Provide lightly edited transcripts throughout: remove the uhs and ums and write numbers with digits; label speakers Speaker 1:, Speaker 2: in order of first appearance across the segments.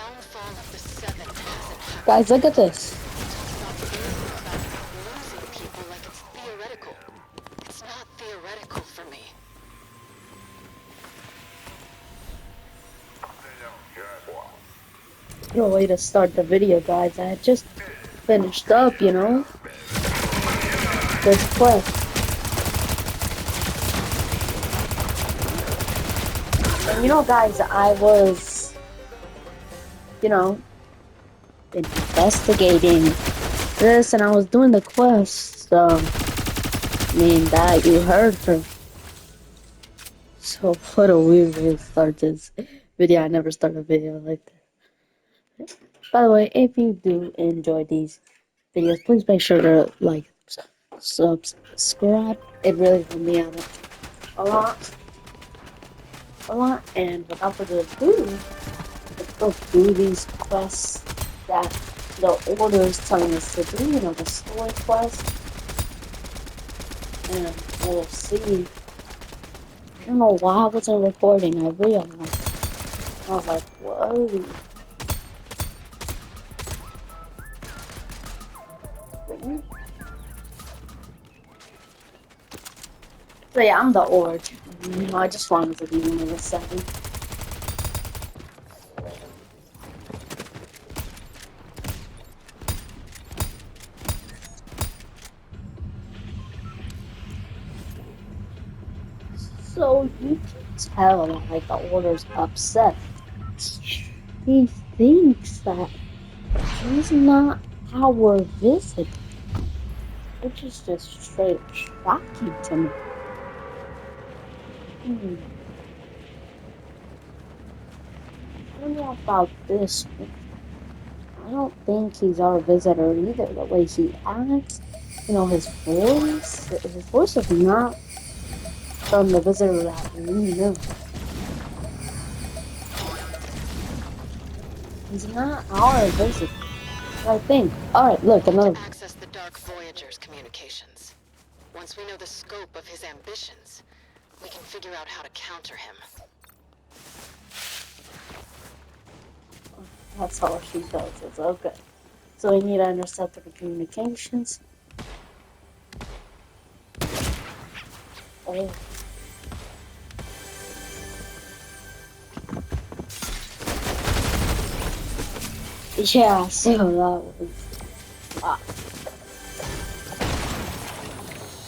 Speaker 1: downfall of the Seven hasn't happened
Speaker 2: Guys, look at
Speaker 1: yet.
Speaker 2: this.
Speaker 1: Talk about worrying about losing people like it's theoretical. It's not theoretical for me.
Speaker 2: No way to start the video, guys. I had just finished up, you know? This quest. And you know, guys, I was, you know, investigating this and I was doing the quest. I mean, that you heard her. So, what a weird way to start this video. I never start a video like that. By the way, if you do enjoy these videos, please make sure to like, subscribe. It really helps me out a lot. And without further ado, let's go do these quests that the order is telling us to do, you know, the story quest. And we'll see. I don't know why I wasn't recording, I realized. I was like, whoa. So yeah, I'm the Org. I just wanted to be one of the seven. So you can tell that like the Order's upset. He thinks that he's not our visitor, which is just straight up shocking to me. I don't know about this one. I don't think he's our visitor either. The way he acts, you know, his voice is not from the visitor that we know. He's not our visitor. I think. Alright, look, another.
Speaker 1: To access the Dark Voyager's communications. Once we know the scope of his ambitions, we can figure out how to counter him.
Speaker 2: That's all she does. It's okay. So we need to intercept the communications. Oh. Yeah, so that was. Ah.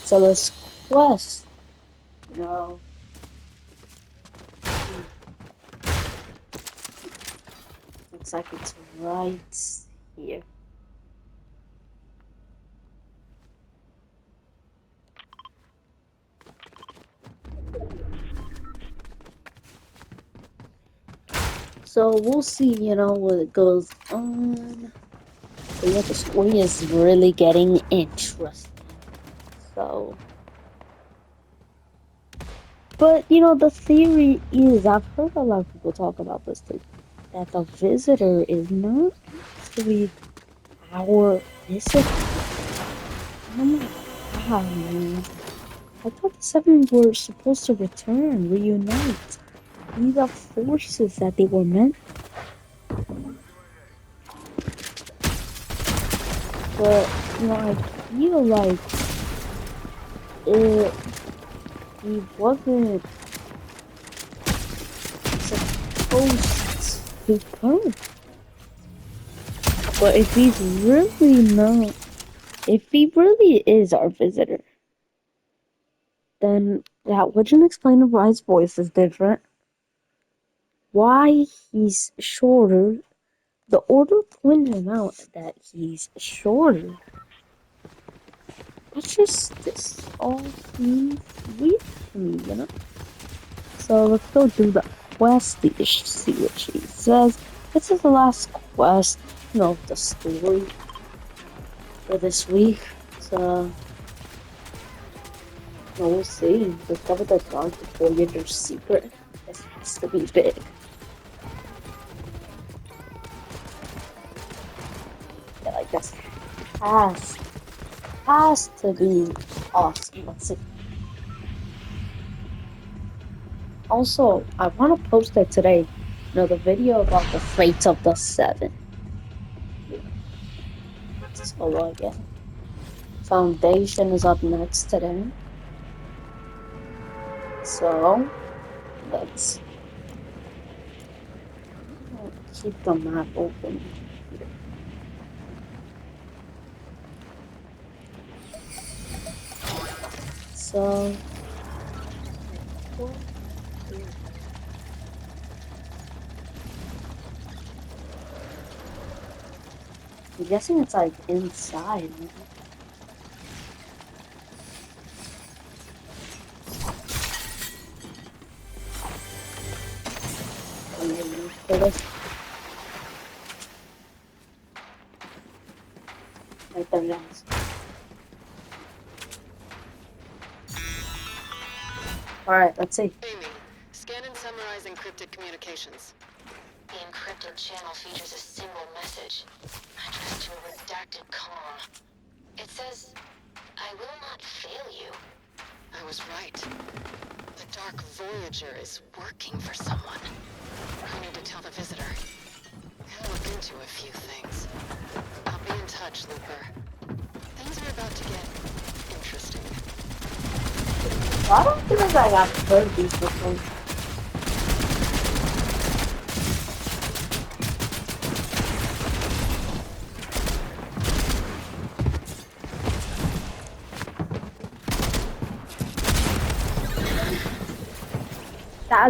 Speaker 2: So this quest, you know. Looks like it's right here. So we'll see, you know, what goes on. But yeah, the story is really getting interesting. So, but you know, the theory is, I've heard a lot of people talk about this too, that the visitor is not actually our visitor. Oh my god, man. I thought the Seven were supposed to return, reunite, be the forces that they were meant. But, you know, I feel like he wasn't supposed to come. But if he's really not, if he really is our visitor, then that wouldn't explain why his voice is different, why he's shorter. The Order pointed out that he's shorter. This all seems weird to me, you know? So let's go do the quest, see what she says. This is the last quest, you know, the story for this week. So, we'll see. Discover the Dark Voyager's secret. This has to be big. Yeah, like this has to be awesome. Let's see. Also, I want to post it today. No, the video about the fate of the seven. So again, Foundation is up next today. So let's keep the map open. So I'm guessing it's like inside. For this. Right there, guys. Alright, let's see.
Speaker 1: Amy, scan and summarize encrypted communications. The encrypted channel features a single message, addressed to a redacted comm. It says, "I will not fail you." I was right. The Dark Voyager is working for someone. I need to tell the visitor. And look into a few things. I'll be in touch, Looper. Things are about to get interesting.
Speaker 2: I don't think I got heard these before.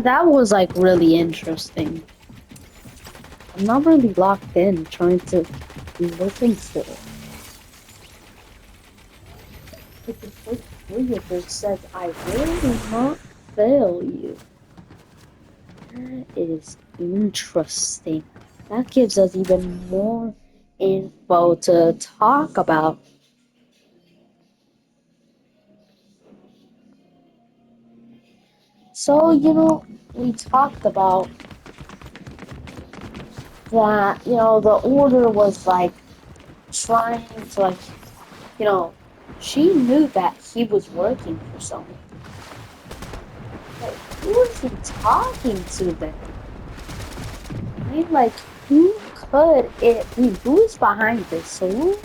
Speaker 2: That was like really interesting. I'm not really locked in trying to listen to it. But the first Voyager says, "I will not fail you." That is interesting. That gives us even more info to talk about. So, we talked about that, the order was like trying to she knew that he was working for someone. Like, who is he talking to then? I mean, like, who could it be? Who is behind this? So who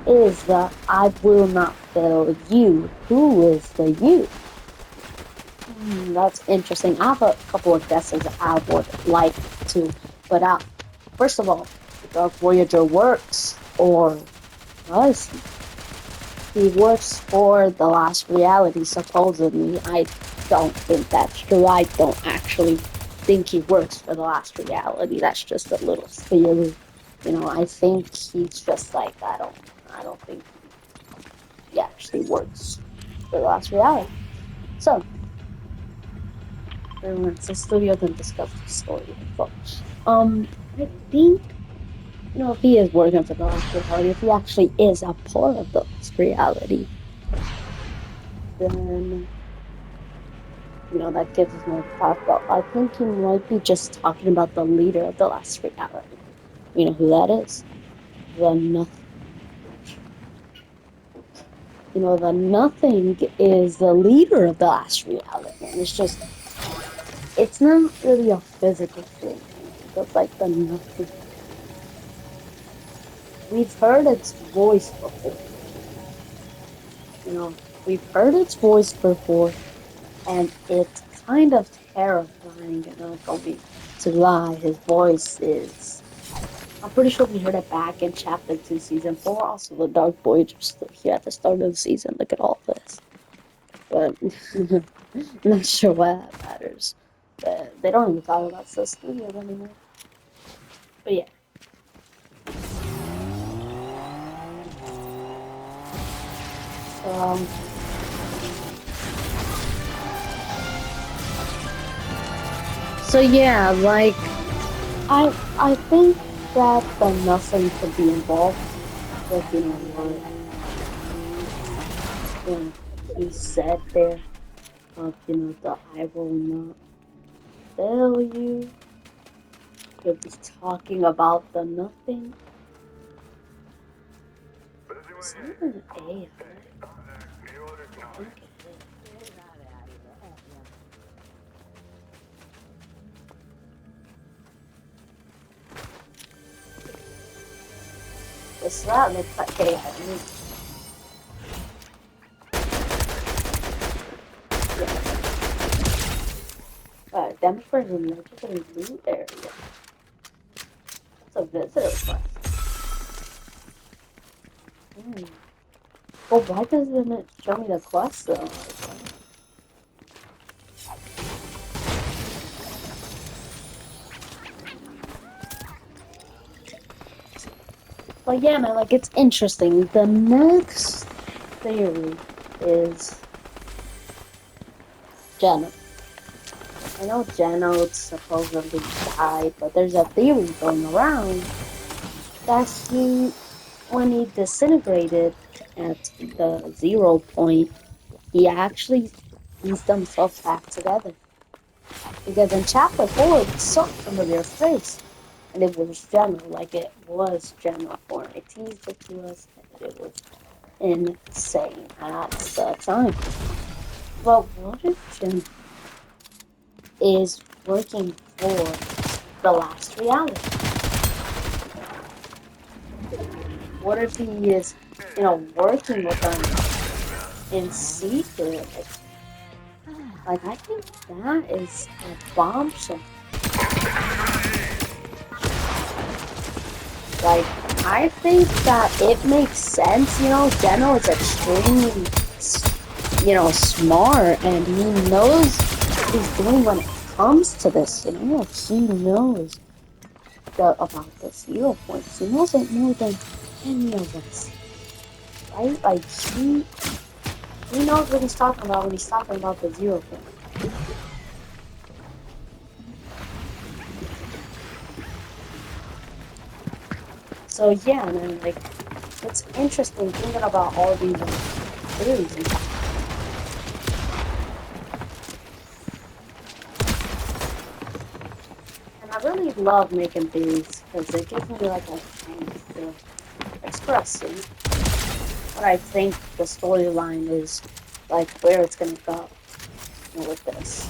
Speaker 2: is the "I will not fail you"? Who is the "you"? That's interesting. I have a couple of guesses I would like to put out. First of all, the Dark Voyager works, or does he? He works for the Last Reality, supposedly. I don't think that's true. I don't actually think he works for the Last Reality. That's just a little theory. I think he's just like, I don't think he actually works for the Last Reality. So, it's a studio then discuss the story info. I think, if he is working for the Last Reality, if he actually is a part of the Last Reality, then that gives us more to talk about. I think he might be just talking about the leader of the Last Reality. You know who that is? The Nothing. The Nothing is the leader of the Last Reality, and it's not really a physical thing. It's like the Nothing. We've heard its voice before. We've heard its voice before, and it's kind of terrifying. Don't be to lie. His voice is. I'm pretty sure we heard it back in Chapter 2, Season 4. Also, the Dark Voyager still here at the start of the season. Look at all this. But I'm not sure why that matters. But they don't even talk about the studios anymore. But yeah. Um, so yeah, like I think that the Nothing could be involved with what he said there of the "I will not fail you." Could be talking about the Nothing. Is that an AI? Okay. this that looks like chaos. Denver legendary loot area. That's a visitor quest. Well, why doesn't it show me the quest though? But yeah, man, like it's interesting. The next theory is Geno. I know Geno supposedly died, but there's a theory going around that when he disintegrated at the 0 point, he actually pieced himself back together. Because in chapter 4, he saw a familiar face, and it was Geno, like it was Geno 4. It teased it to us, and it was insane at the time. But what if Geno is working for the last reality? What if he is, working with them in secret? Like, I think that is a bombshell. Like, I think that it makes sense, Geno is extremely, smart, and he knows what he's doing when it comes to this, he knows about the 0 points. He knows it more than any of us, right? Like, he knows what he's talking about when he's talking about the 0 point. So yeah, man, like, it's interesting thinking about all these theories and stuff. And I really love making theories because it gives me like a chance to express what I think the storyline is, like where it's gonna go with this.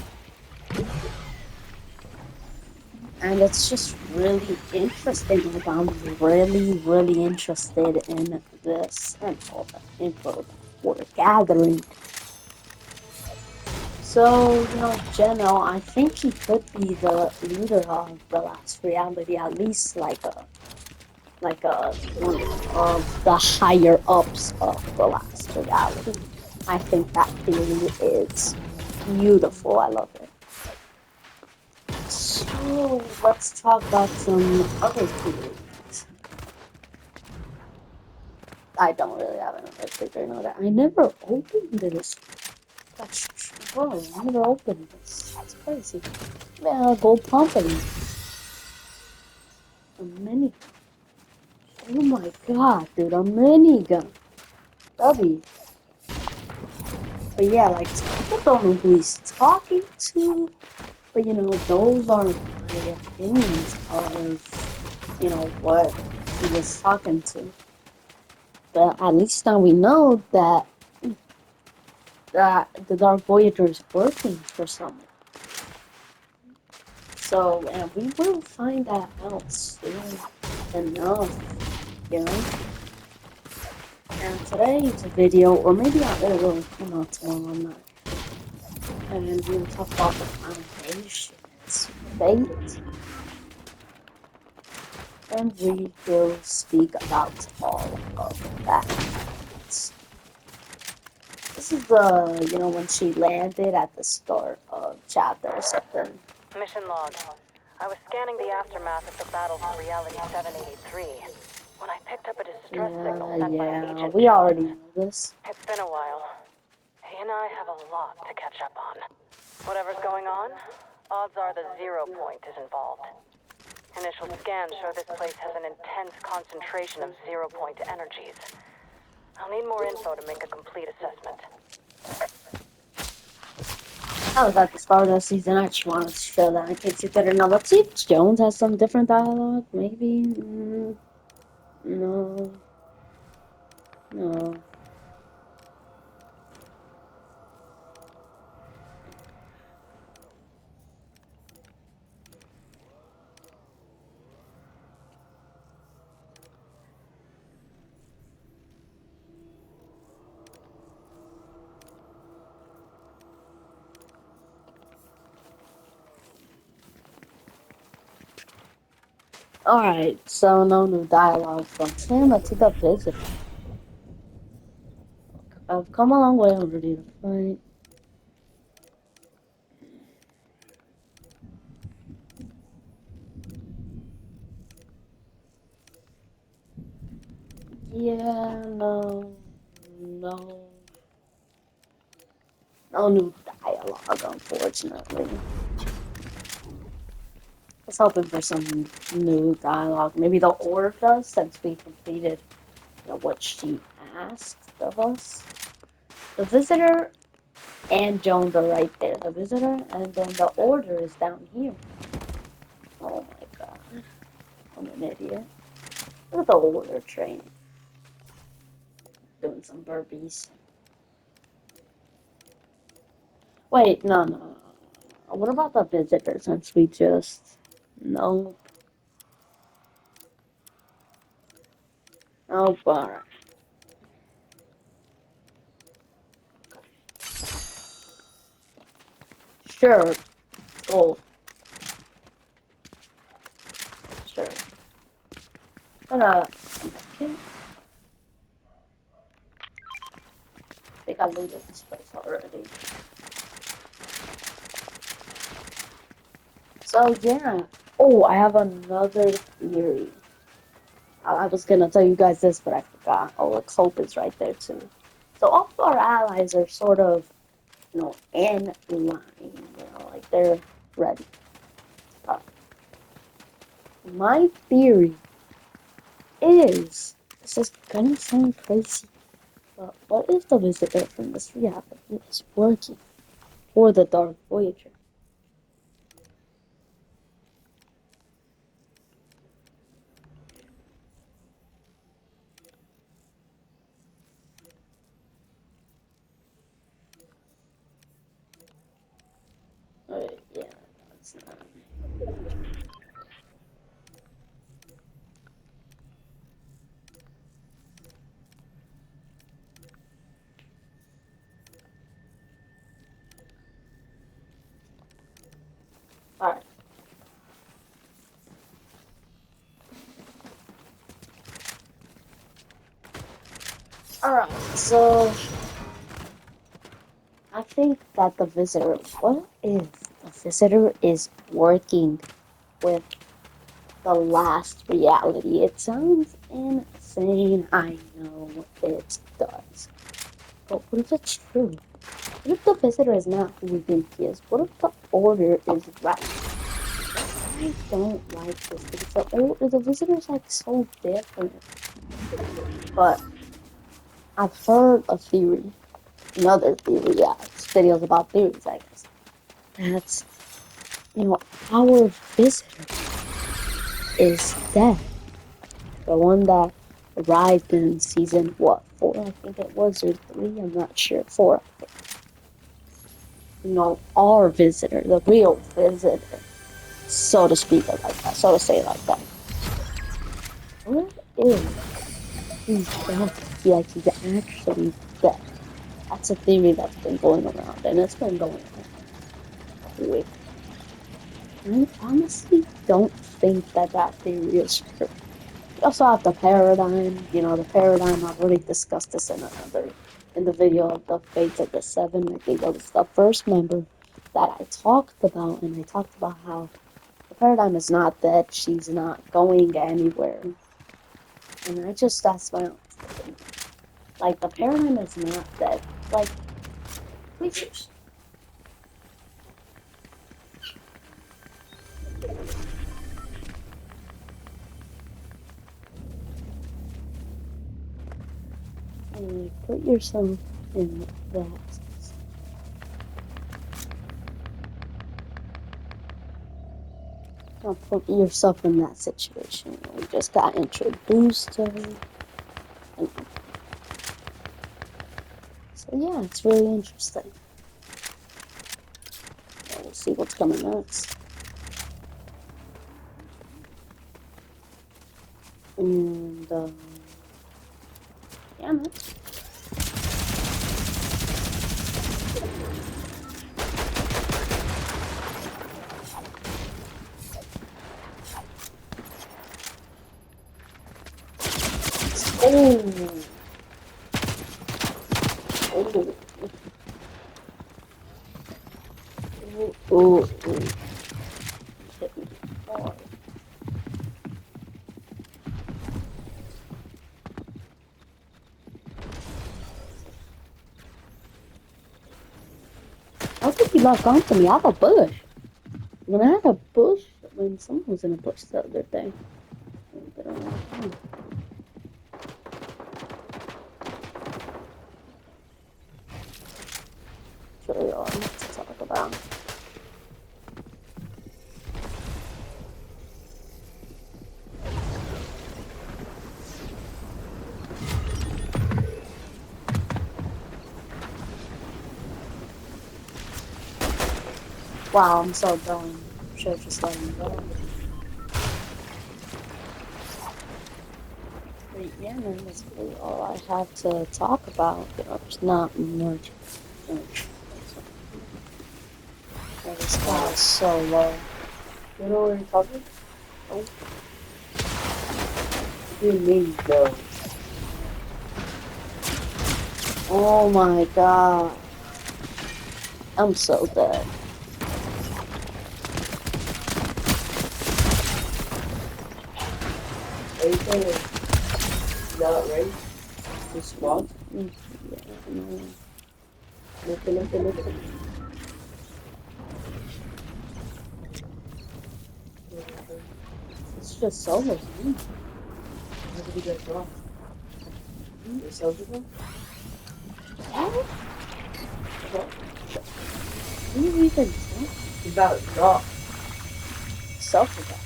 Speaker 2: And it's just really interesting. Like, I'm really, really interested in this and all the info that we're gathering. So, Geno, I think he could be the leader of the last reality, at least like one of the higher ups of the last reality. I think that theory is beautiful. I love it. So let's talk about some other theories. I don't really have another theory. I never opened this. That's true. I never opened this. That's crazy. Yeah, gold pumping. A mini. Oh my god, dude, a minigun. W. But yeah, like, people don't know who he's talking to. But those are my opinions of, what he was talking to. But at least now we know that the Dark Voyager is working for someone. So, and we will find that out soon enough, And today's video, or maybe it will come out tomorrow, I'm not. And we will talk about the Foundation, its fate. And we will speak about all of that. This is when she landed at the start of chapter 7.
Speaker 3: Mission log. I was scanning the aftermath of the battle for Reality 783 when I picked up a distress signal sent by an agent.
Speaker 2: We already know this.
Speaker 3: It's been a while. He and I have a lot to catch up on. Whatever's going on, odds are the 0 point is involved. Initial scans show this place has an intense concentration of 0 point energies. I'll need more info to make a complete assessment.
Speaker 2: I was at the start of the season. I just wanted to show that in case you didn't know. Let's see if Jones has some different dialogue. Maybe. No. No. Alright, so no new dialogue from Tama to the visitor. I've come a long way already to fight. Yeah, no. No new dialogue, unfortunately. I was hoping for some new dialogue. Maybe the order does, since we completed what she asked of us. The visitor and Jones are right there. The visitor, and then the order is down here. Oh my god. I'm an idiot. Look at the order train. Doing some burpees. Wait, no. What about the visitor, since we just... No. Oh, alright. Sure. Cool. Sure. But, okay. I think I looted this place already. So, yeah. Oh, I have another theory. I was gonna tell you guys this, but I forgot. Oh, look, Hope is right there, too. So, all of our allies are sort of, in line. Like they're ready. My theory is, this is gonna sound crazy, but what if the visitor from this reality is working for the Dark Voyager? Yeah, that's not. Alright. Alright, so I think that the visitor, what if the visitor is working with the last reality? It sounds insane, I know it does. But what if it's true? What if the visitor is not who we think he is? What if the order is right? I don't like this because the visitor is like so different. But I've heard a theory, another theory, yeah, it's videos about theories, I guess. That's, our visitor is dead. The one that arrived in season, 4, I think it was, or 3, I'm not sure, 4, I think. Our visitor, the real visitor, so to speak it like that, so to say it like that. What if he's dead? He's actually dead. That's a theory that's been going around, and it's been going around quick. I honestly don't think that theory is true. We also have the paradigm. The paradigm, I've already discussed this in the video of the Fates of the Seven. I think that was the first member that I talked about, and I talked about how the paradigm is not dead. She's not going anywhere. And that's my own opinion. Like, the paradigm is not dead. Like, creatures. And put yourself in that. Now put yourself in that situation. We just got introduced to her. So yeah, it's really interesting. We'll see what's coming next. And yeah, man. Oh. Oh. Oh. Oh. Hit me hard. How could you lock onto me? I have a bush. When I had a bush, when someone was in a bush the other day. But I don't know. It's really all I need to talk about. Wow, I'm so dumb. Should have just let him go. But yeah, man, that's really all I have to talk about. There's not much. Yeah, this guy is so low. You know where you're talking? Oh. What do you mean, though? Oh my god. I'm so dead. Are you saying it's not right? The swamp? Yeah, no. Look. It's just solo. How did you get wrong? Yourself again? What? What do you even say? You got it drop. Self again.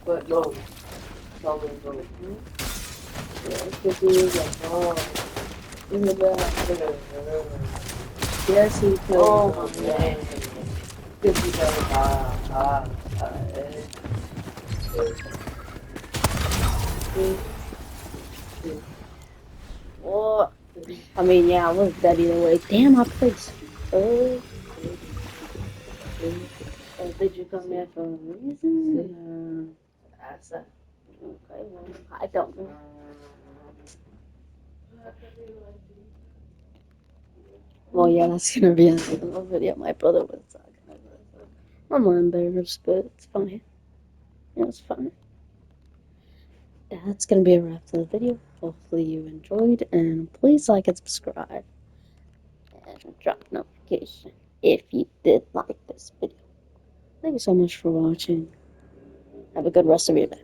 Speaker 2: But no. Solo go. Yeah, it's just you like, oh. Even that. Yes, he killed. Oh, man. Because you know, What? I mean, yeah, I was dead either way. Damn, I played. Did you come here for a reason? Okay, well, I don't know. Well, yeah, that's gonna be another video. My brother was talking about it. I'm more embarrassed, but it's funny. Yeah, it's funny. That's gonna be a wrap for the video. Hopefully you enjoyed, and please like and subscribe, and drop a notification if you did like this video. Thank you so much for watching. Have a good rest of your day.